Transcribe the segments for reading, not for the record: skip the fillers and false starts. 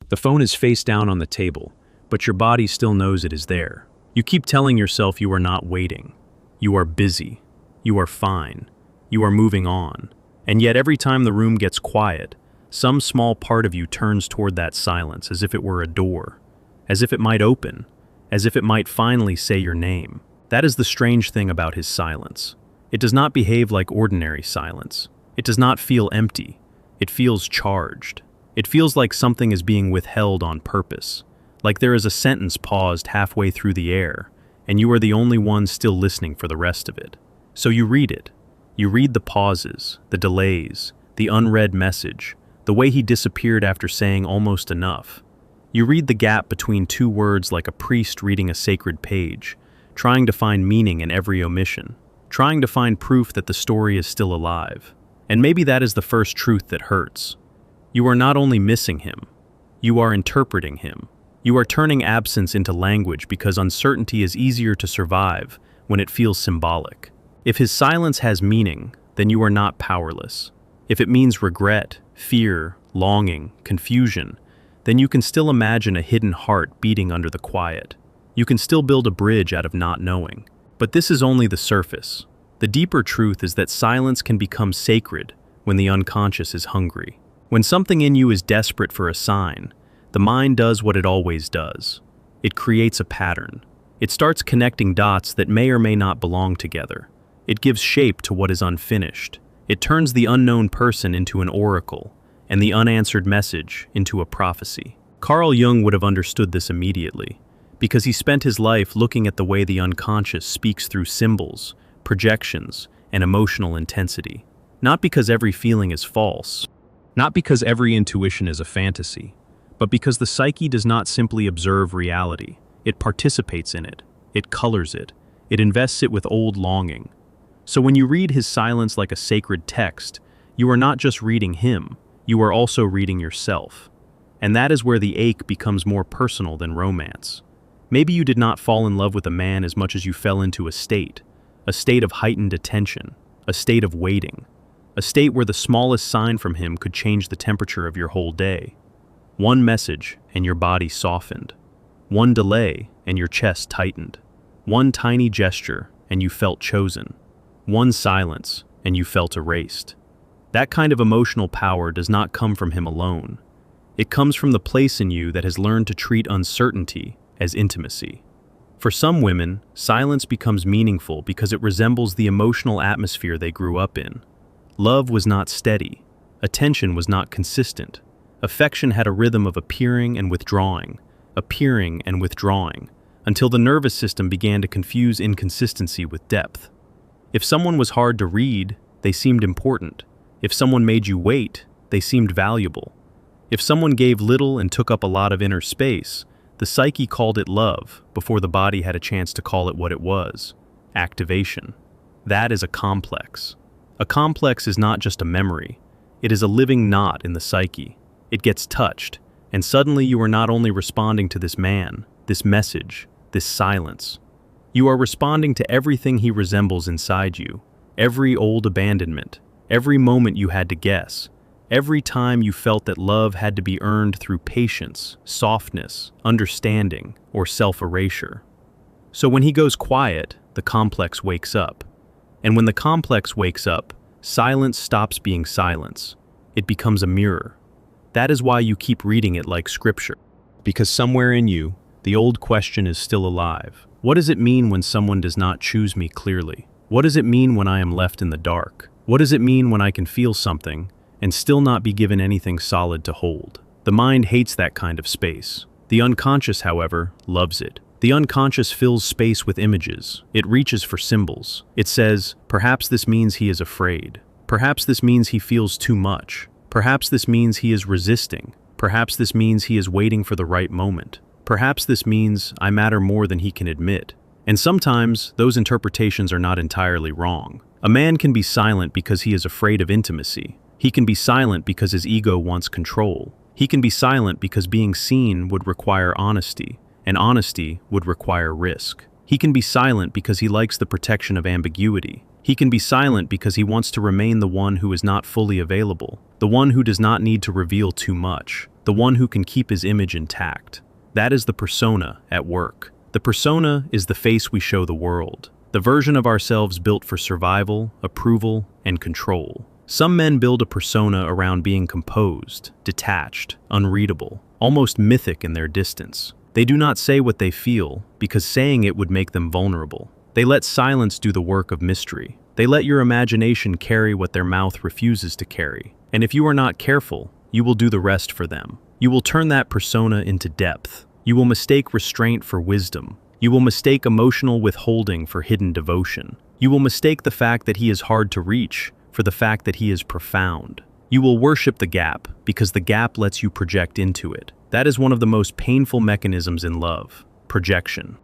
The phone is face down on the table, but your body still knows it is there. You keep telling yourself you are not waiting. You are busy. You are fine. You are moving on. And yet every time the room gets quiet, some small part of you turns toward that silence as if it were a door, as if it might open, as if it might finally say your name. That is the strange thing about his silence. It does not behave like ordinary silence. It does not feel empty. It feels charged. It feels like something is being withheld on purpose, like there is a sentence paused halfway through the air, and you are the only one still listening for the rest of it. So you read it. You read the pauses, the delays, the unread message, the way he disappeared after saying almost enough. You read the gap between two words like a priest reading a sacred page, trying to find meaning in every omission, trying to find proof that the story is still alive. And maybe that is the first truth that hurts. You are not only missing him, you are interpreting him. You are turning absence into language because uncertainty is easier to survive when it feels symbolic. If his silence has meaning, then you are not powerless. If it means regret, fear, longing, confusion, then you can still imagine a hidden heart beating under the quiet. You can still build a bridge out of not knowing. But this is only the surface. The deeper truth is that silence can become sacred when the unconscious is hungry. When something in you is desperate for a sign, the mind does what it always does. It creates a pattern. It starts connecting dots that may or may not belong together. It gives shape to what is unfinished. It turns the unknown person into an oracle, and the unanswered message into a prophecy. Carl Jung would have understood this immediately, because he spent his life looking at the way the unconscious speaks through symbols, projections, and emotional intensity. Not because every feeling is false, not because every intuition is a fantasy, but because the psyche does not simply observe reality. It participates in it, it colors it, it invests it with old longing. So when you read his silence like a sacred text, you are not just reading him, you are also reading yourself. And that is where the ache becomes more personal than romance. Maybe you did not fall in love with a man as much as you fell into a state of heightened attention, a state of waiting, a state where the smallest sign from him could change the temperature of your whole day. One message and your body softened. One delay and your chest tightened. One tiny gesture and you felt chosen. One silence and you felt erased. That kind of emotional power does not come from him alone. It comes from the place in you that has learned to treat uncertainty as intimacy. For some women, silence becomes meaningful because it resembles the emotional atmosphere they grew up in. Love was not steady. Attention was not consistent. Affection had a rhythm of appearing and withdrawing, until the nervous system began to confuse inconsistency with depth. If someone was hard to read, they seemed important. If someone made you wait, they seemed valuable. If someone gave little and took up a lot of inner space, the psyche called it love before the body had a chance to call it what it was: activation. That is a complex. A complex is not just a memory. It is a living knot in the psyche. It gets touched, and suddenly you are not only responding to this man, this message, this silence. You are responding to everything he resembles inside you, every old abandonment, every moment you had to guess, every time you felt that love had to be earned through patience, softness, understanding, or self-erasure. So when he goes quiet, the complex wakes up. And when the complex wakes up, silence stops being silence. It becomes a mirror. That is why you keep reading it like scripture. Because somewhere in you, the old question is still alive. What does it mean when someone does not choose me clearly? What does it mean when I am left in the dark? What does it mean when I can feel something and still not be given anything solid to hold? The mind hates that kind of space. The unconscious, however, loves it. The unconscious fills space with images. It reaches for symbols. It says, perhaps this means he is afraid. Perhaps this means he feels too much. Perhaps this means he is resisting. Perhaps this means he is waiting for the right moment. Perhaps this means I matter more than he can admit. And sometimes those interpretations are not entirely wrong. A man can be silent because he is afraid of intimacy. He can be silent because his ego wants control. He can be silent because being seen would require honesty, and honesty would require risk. He can be silent because he likes the protection of ambiguity. He can be silent because he wants to remain the one who is not fully available, the one who does not need to reveal too much, the one who can keep his image intact. That is the persona at work. The persona is the face we show the world, the version of ourselves built for survival, approval, and control. Some men build a persona around being composed, detached, unreadable, almost mythic in their distance. They do not say what they feel, because saying it would make them vulnerable. They let silence do the work of mystery. They let your imagination carry what their mouth refuses to carry. And if you are not careful, you will do the rest for them. You will turn that persona into depth. You will mistake restraint for wisdom. You will mistake emotional withholding for hidden devotion. You will mistake the fact that he is hard to reach for the fact that he is profound. You will worship the gap because the gap lets you project into it. That is one of the most painful mechanisms in love: projection.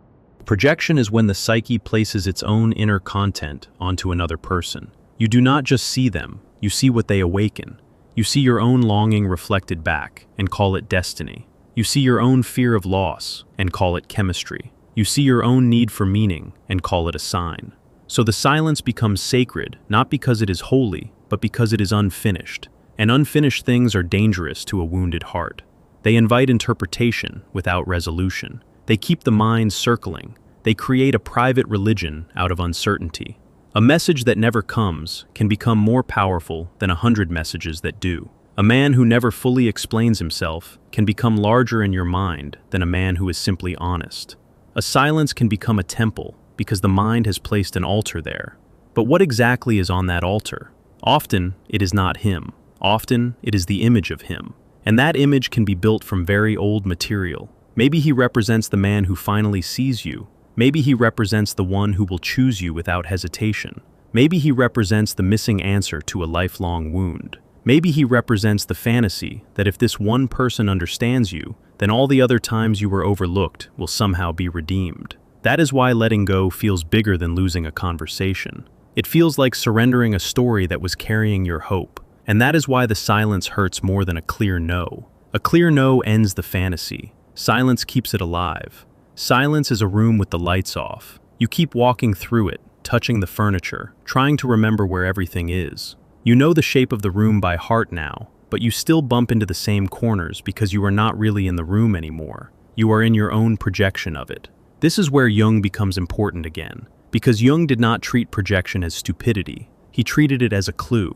Projection is when the psyche places its own inner content onto another person. You do not just see them, you see what they awaken. You see your own longing reflected back and call it destiny. You see your own fear of loss and call it chemistry. You see your own need for meaning and call it a sign. So the silence becomes sacred, not because it is holy, but because it is unfinished. And unfinished things are dangerous to a wounded heart. They invite interpretation without resolution. They keep the mind circling. They create a private religion out of uncertainty. A message that never comes can become more powerful than 100 messages that do. A man who never fully explains himself can become larger in your mind than a man who is simply honest. A silence can become a temple because the mind has placed an altar there. But what exactly is on that altar? Often, it is not him. Often, it is the image of him. And that image can be built from very old material. Maybe he represents the man who finally sees you. Maybe he represents the one who will choose you without hesitation. Maybe he represents the missing answer to a lifelong wound. Maybe he represents the fantasy that if this one person understands you, then all the other times you were overlooked will somehow be redeemed. That is why letting go feels bigger than losing a conversation. It feels like surrendering a story that was carrying your hope. And that is why the silence hurts more than a clear no. A clear no ends the fantasy. Silence keeps it alive. Silence is a room with the lights off. You keep walking through it, touching the furniture, trying to remember where everything is. You know the shape of the room by heart now, but you still bump into the same corners because you are not really in the room anymore. You are in your own projection of it. This is where Jung becomes important again, because Jung did not treat projection as stupidity. He treated it as a clue.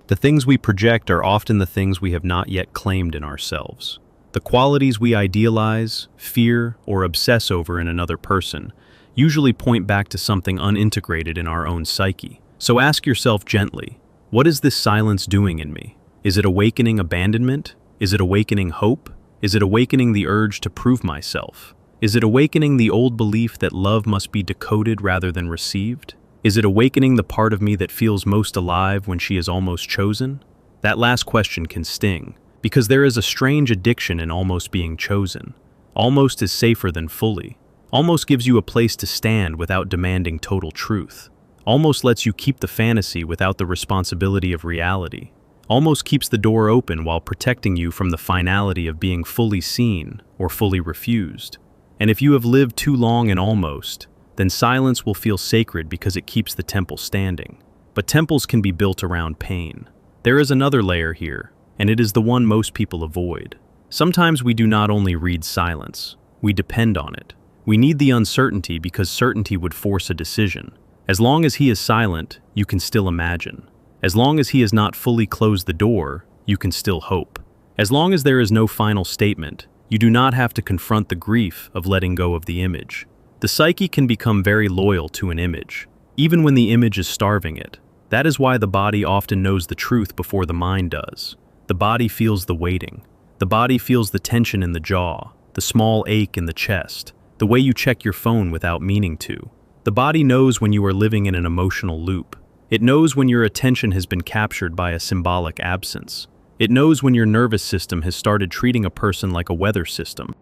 The things we project are often the things we have not yet claimed in ourselves. The qualities we idealize, fear, or obsess over in another person usually point back to something unintegrated in our own psyche. So ask yourself gently, what is this silence doing in me? Is it awakening abandonment? Is it awakening hope? Is it awakening the urge to prove myself? Is it awakening the old belief that love must be decoded rather than received? Is it awakening the part of me that feels most alive when she is almost chosen? That last question can sting, because there is a strange addiction in almost being chosen. Almost is safer than fully. Almost gives you a place to stand without demanding total truth. Almost lets you keep the fantasy without the responsibility of reality. Almost keeps the door open while protecting you from the finality of being fully seen or fully refused. And if you have lived too long in almost, then silence will feel sacred because it keeps the temple standing. But temples can be built around pain. There is another layer here, and it is the one most people avoid. Sometimes we do not only read silence, we depend on it. We need the uncertainty because certainty would force a decision. As long as he is silent, you can still imagine. As long as he has not fully closed the door, you can still hope. As long as there is no final statement, you do not have to confront the grief of letting go of the image. The psyche can become very loyal to an image, even when the image is starving it. That is why the body often knows the truth before the mind does. The body feels the waiting. The body feels the tension in the jaw, the small ache in the chest, the way you check your phone without meaning to. The body knows when you are living in an emotional loop. It knows when your attention has been captured by a symbolic absence. It knows when your nervous system has started treating a person like a weather system.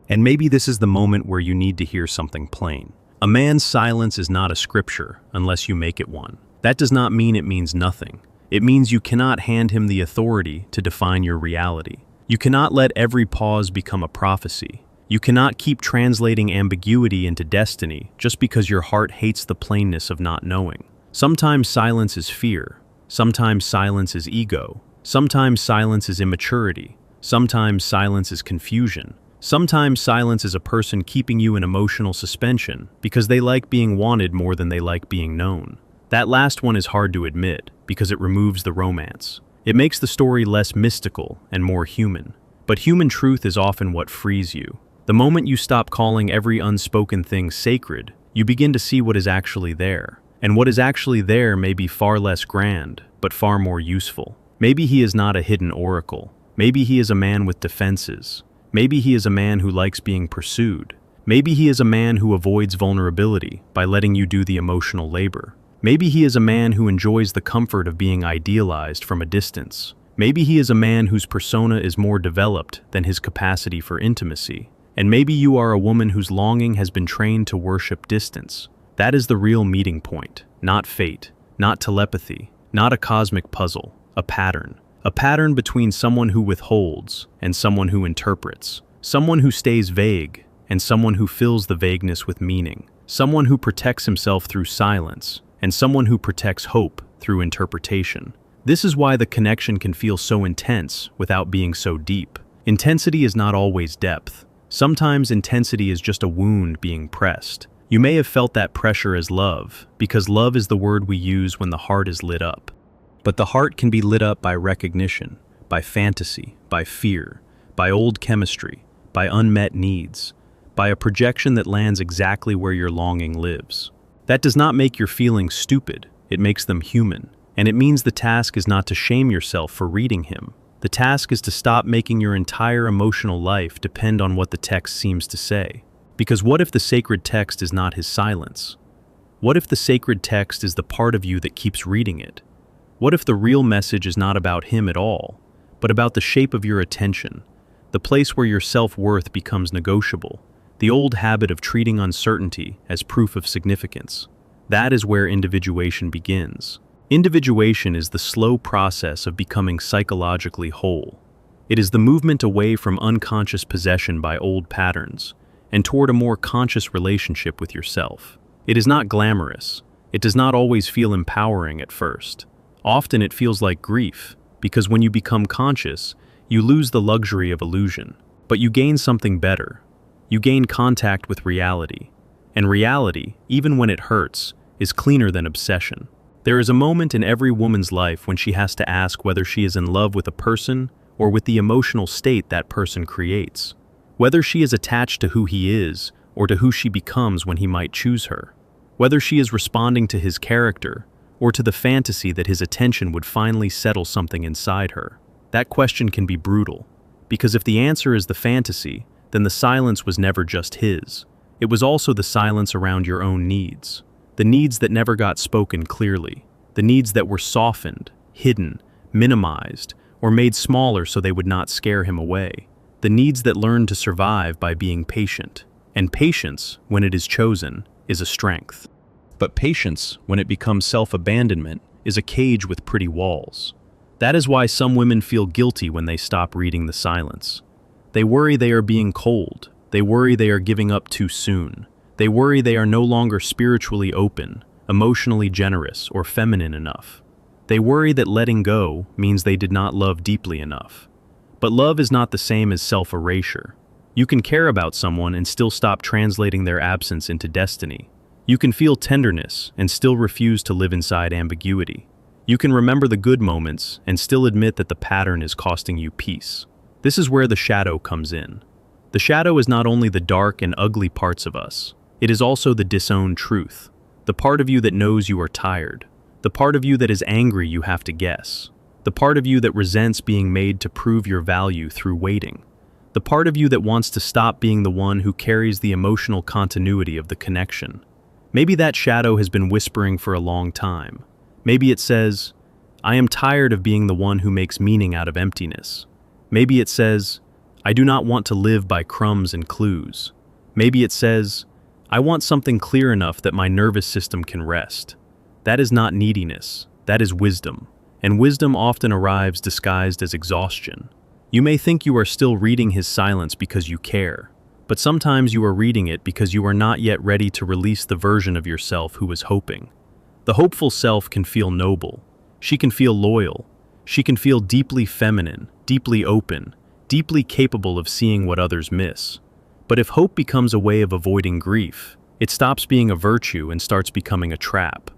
And maybe this is the moment where you need to hear something plain. A man's silence is not a scripture unless you make it one. That does not mean it means nothing. It means you cannot hand him the authority to define your reality. You cannot let every pause become a prophecy. You cannot keep translating ambiguity into destiny just because your heart hates the plainness of not knowing. Sometimes silence is fear. Sometimes silence is ego. Sometimes silence is immaturity. Sometimes silence is confusion. Sometimes silence is a person keeping you in emotional suspension because they like being wanted more than they like being known. That last one is hard to admit because it removes the romance. It makes the story less mystical and more human. But human truth is often what frees you. The moment you stop calling every unspoken thing sacred, you begin to see what is actually there. And what is actually there may be far less grand, but far more useful. Maybe he is not a hidden oracle. Maybe he is a man with defenses. Maybe he is a man who likes being pursued. Maybe he is a man who avoids vulnerability by letting you do the emotional labor. Maybe he is a man who enjoys the comfort of being idealized from a distance. Maybe he is a man whose persona is more developed than his capacity for intimacy. And maybe you are a woman whose longing has been trained to worship distance. That is the real meeting point, not fate, not telepathy, not a cosmic puzzle, a pattern. A pattern between someone who withholds and someone who interprets. Someone who stays vague and someone who fills the vagueness with meaning. Someone who protects himself through silence and someone who protects hope through interpretation. This is why the connection can feel so intense without being so deep. Intensity is not always depth. Sometimes intensity is just a wound being pressed. You may have felt that pressure as love, because love is the word we use when the heart is lit up. But the heart can be lit up by recognition, by fantasy, by fear, by old chemistry, by unmet needs, by a projection that lands exactly where your longing lives. That does not make your feelings stupid, it makes them human. And it means the task is not to shame yourself for reading him. The task is to stop making your entire emotional life depend on what the text seems to say. Because what if the sacred text is not his silence? What if the sacred text is the part of you that keeps reading it? What if the real message is not about him at all, but about the shape of your attention, the place where your self-worth becomes negotiable, the old habit of treating uncertainty as proof of significance? That is where individuation begins. Individuation is the slow process of becoming psychologically whole. It is the movement away from unconscious possession by old patterns and toward a more conscious relationship with yourself. It is not glamorous. It does not always feel empowering at first. Often it feels like grief, because when you become conscious, you lose the luxury of illusion. But you gain something better. You gain contact with reality. And reality, even when it hurts, is cleaner than obsession. There is a moment in every woman's life when she has to ask whether she is in love with a person or with the emotional state that person creates. Whether she is attached to who he is or to who she becomes when he might choose her. Whether she is responding to his character or to the fantasy that his attention would finally settle something inside her. That question can be brutal, because if the answer is the fantasy, then the silence was never just his. It was also the silence around your own needs. The needs that never got spoken clearly. The needs that were softened, hidden, minimized, or made smaller so they would not scare him away. The needs that learned to survive by being patient. And patience, when it is chosen, is a strength. But patience, when it becomes self-abandonment, is a cage with pretty walls. That is why some women feel guilty when they stop reading the silence. They worry they are being cold. They worry they are giving up too soon. They worry they are no longer spiritually open, emotionally generous, or feminine enough. They worry that letting go means they did not love deeply enough. But love is not the same as self-erasure. You can care about someone and still stop translating their absence into destiny. You can feel tenderness and still refuse to live inside ambiguity. You can remember the good moments and still admit that the pattern is costing you peace. This is where the shadow comes in. The shadow is not only the dark and ugly parts of us, it is also the disowned truth. The part of you that knows you are tired. The part of you that is angry you have to guess. The part of you that resents being made to prove your value through waiting. The part of you that wants to stop being the one who carries the emotional continuity of the connection. Maybe that shadow has been whispering for a long time. Maybe it says, I am tired of being the one who makes meaning out of emptiness. Maybe it says, I do not want to live by crumbs and clues. Maybe it says, I want something clear enough that my nervous system can rest. That is not neediness, that is wisdom. And wisdom often arrives disguised as exhaustion. You may think you are still reading his silence because you care, but sometimes you are reading it because you are not yet ready to release the version of yourself who is hoping. The hopeful self can feel noble. She can feel loyal. She can feel deeply feminine, deeply open, deeply capable of seeing what others miss. But if hope becomes a way of avoiding grief, it stops being a virtue and starts becoming a trap.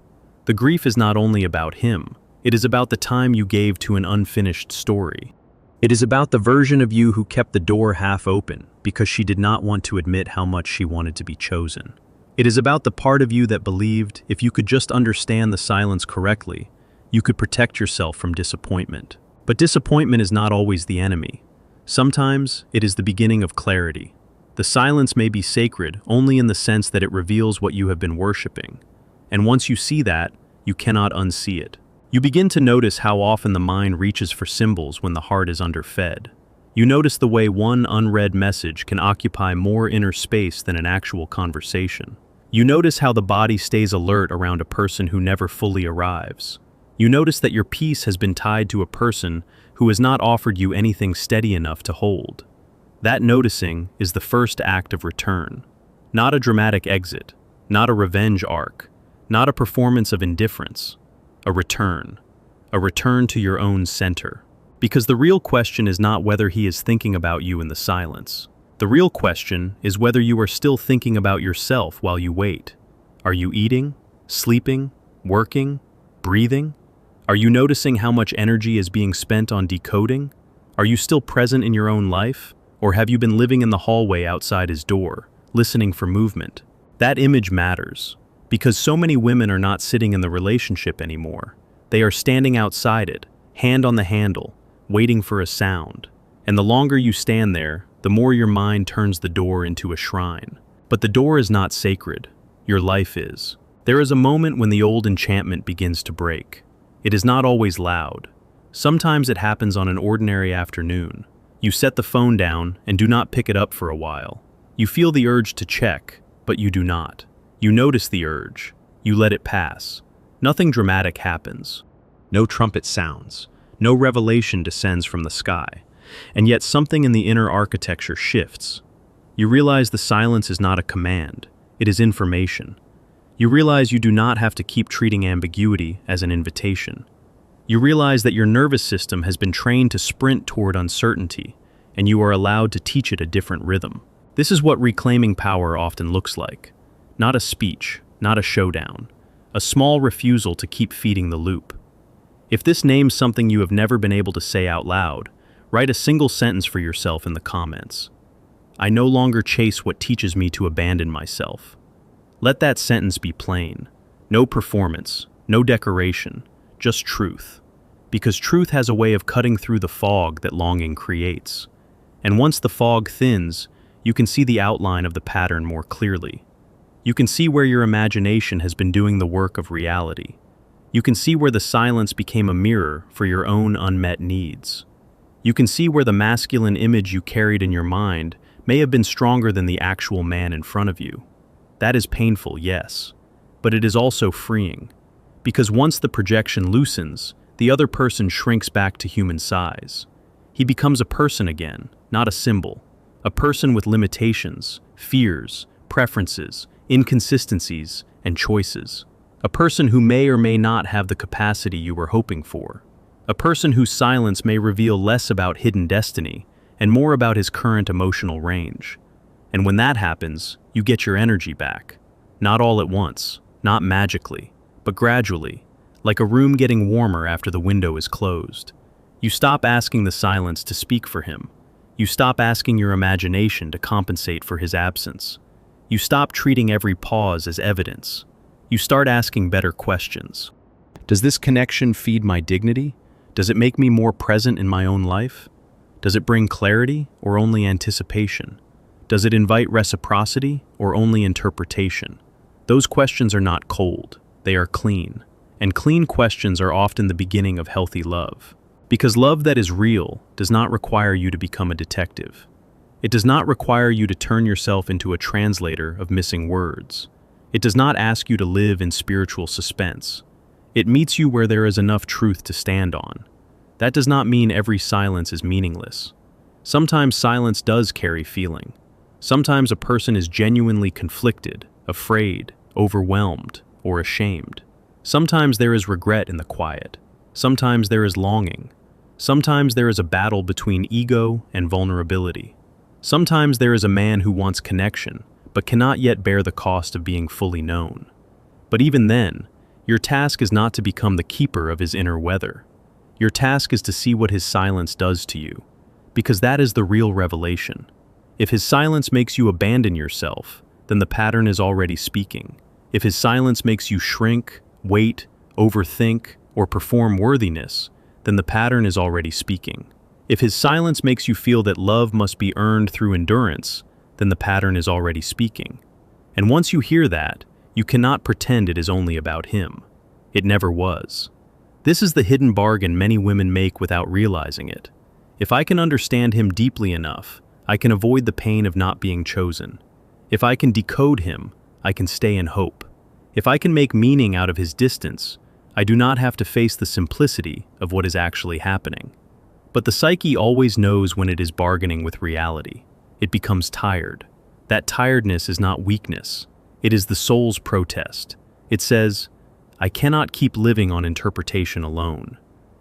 The grief is not only about him, it is about the time you gave to an unfinished story. It is about the version of you who kept the door half open because she did not want to admit how much she wanted to be chosen. It is about the part of you that believed if you could just understand the silence correctly, you could protect yourself from disappointment. But disappointment is not always the enemy. Sometimes it is the beginning of clarity. The silence may be sacred only in the sense that it reveals what you have been worshiping. And once you see that, you cannot unsee it. You begin to notice how often the mind reaches for symbols when the heart is underfed. You notice the way one unread message can occupy more inner space than an actual conversation. You notice how the body stays alert around a person who never fully arrives. You notice that your peace has been tied to a person who has not offered you anything steady enough to hold. That noticing is the first act of return. Not a dramatic exit, not a revenge arc, not a performance of indifference. A return to your own center. Because the real question is not whether he is thinking about you in the silence. The real question is whether you are still thinking about yourself while you wait. Are you eating, sleeping, working, breathing? Are you noticing how much energy is being spent on decoding? Are you still present in your own life? Or have you been living in the hallway outside his door, listening for movement? That image matters. Because so many women are not sitting in the relationship anymore. They are standing outside it, hand on the handle, waiting for a sound. And the longer you stand there, the more your mind turns the door into a shrine. But the door is not sacred. Your life is. There is a moment when the old enchantment begins to break. It is not always loud. Sometimes it happens on an ordinary afternoon. You set the phone down and do not pick it up for a while. You feel the urge to check, but you do not. You notice the urge. You let it pass. Nothing dramatic happens. No trumpet sounds. No revelation descends from the sky. And yet something in the inner architecture shifts. You realize the silence is not a command. It is information. You realize you do not have to keep treating ambiguity as an invitation. You realize that your nervous system has been trained to sprint toward uncertainty, and you are allowed to teach it a different rhythm. This is what reclaiming power often looks like. Not a speech, not a showdown. A small refusal to keep feeding the loop. If this names something you have never been able to say out loud, write a single sentence for yourself in the comments. I no longer chase what teaches me to abandon myself. Let that sentence be plain. No performance, no decoration, just truth. Because truth has a way of cutting through the fog that longing creates. And once the fog thins, you can see the outline of the pattern more clearly. You can see where your imagination has been doing the work of reality. You can see where the silence became a mirror for your own unmet needs. You can see where the masculine image you carried in your mind may have been stronger than the actual man in front of you. That is painful, yes, but it is also freeing. Because once the projection loosens, the other person shrinks back to human size. He becomes a person again, not a symbol. A person with limitations, fears, preferences, inconsistencies, and choices. A person who may or may not have the capacity you were hoping for. A person whose silence may reveal less about hidden destiny and more about his current emotional range. And when that happens, you get your energy back. Not all at once, not magically, but gradually, like a room getting warmer after the window is closed. You stop asking the silence to speak for him. You stop asking your imagination to compensate for his absence. You stop treating every pause as evidence. You start asking better questions. Does this connection feed my dignity? Does it make me more present in my own life? Does it bring clarity or only anticipation? Does it invite reciprocity or only interpretation? Those questions are not cold, they are clean. And clean questions are often the beginning of healthy love. Because love that is real does not require you to become a detective. It does not require you to turn yourself into a translator of missing words. It does not ask you to live in spiritual suspense. It meets you where there is enough truth to stand on. That does not mean every silence is meaningless. Sometimes silence does carry feeling. Sometimes a person is genuinely conflicted, afraid, overwhelmed, or ashamed. Sometimes there is regret in the quiet. Sometimes there is longing. Sometimes there is a battle between ego and vulnerability. Sometimes there is a man who wants connection, but cannot yet bear the cost of being fully known. But even then, your task is not to become the keeper of his inner weather. Your task is to see what his silence does to you, because that is the real revelation. If his silence makes you abandon yourself, then the pattern is already speaking. If his silence makes you shrink, wait, overthink, or perform worthiness, then the pattern is already speaking. If his silence makes you feel that love must be earned through endurance, then the pattern is already speaking. And once you hear that, you cannot pretend it is only about him. It never was. This is the hidden bargain many women make without realizing it. If I can understand him deeply enough, I can avoid the pain of not being chosen. If I can decode him, I can stay in hope. If I can make meaning out of his distance, I do not have to face the simplicity of what is actually happening. But the psyche always knows when it is bargaining with reality. It becomes tired. That tiredness is not weakness. It is the soul's protest. It says, I cannot keep living on interpretation alone.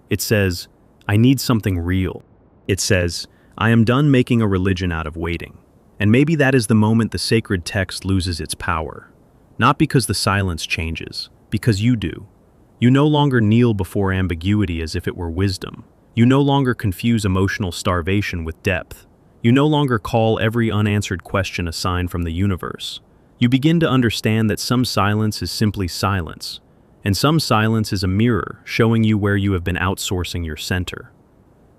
It says, I need something real. It says, I am done making a religion out of waiting. And maybe that is the moment the sacred text loses its power. Not because the silence changes, because you do. You no longer kneel before ambiguity as if it were wisdom. You no longer confuse emotional starvation with depth. You no longer call every unanswered question a sign from the universe. You begin to understand that some silence is simply silence, and some silence is a mirror showing you where you have been outsourcing your center.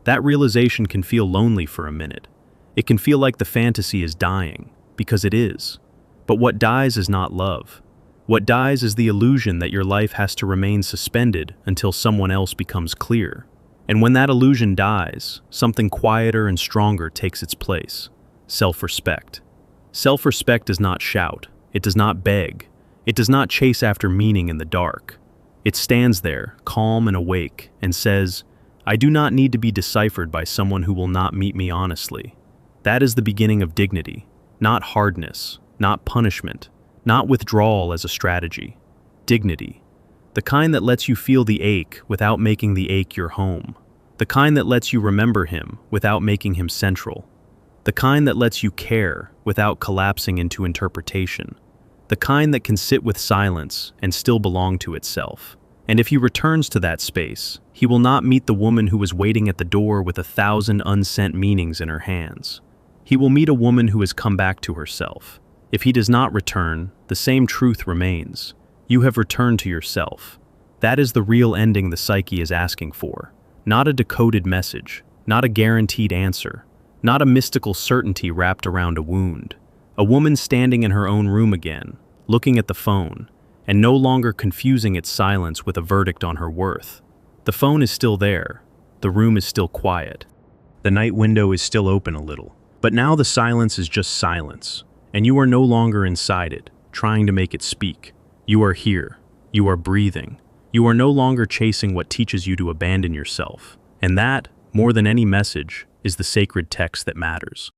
That realization can feel lonely for a minute. It can feel like the fantasy is dying, because it is. But what dies is not love. What dies is the illusion that your life has to remain suspended until someone else becomes clear. And when that illusion dies, something quieter and stronger takes its place. Self-respect. Self-respect does not shout. It does not beg. It does not chase after meaning in the dark. It stands there, calm and awake, and says, I do not need to be deciphered by someone who will not meet me honestly. That is the beginning of dignity, not hardness, not punishment, not withdrawal as a strategy. Dignity. The kind that lets you feel the ache without making the ache your home. The kind that lets you remember him without making him central. The kind that lets you care without collapsing into interpretation. The kind that can sit with silence and still belong to itself. And if he returns to that space, he will not meet the woman who was waiting at the door with 1,000 unsent meanings in her hands. He will meet a woman who has come back to herself. If he does not return, the same truth remains. You have returned to yourself. That is the real ending the psyche is asking for. Not a decoded message, not a guaranteed answer, not a mystical certainty wrapped around a wound. A woman standing in her own room again, looking at the phone, and no longer confusing its silence with a verdict on her worth. The phone is still there. The room is still quiet. The night window is still open a little. But now the silence is just silence, and you are no longer inside it, trying to make it speak. You are here. You are breathing. You are no longer chasing what teaches you to abandon yourself. And that, more than any message, is the sacred text that matters.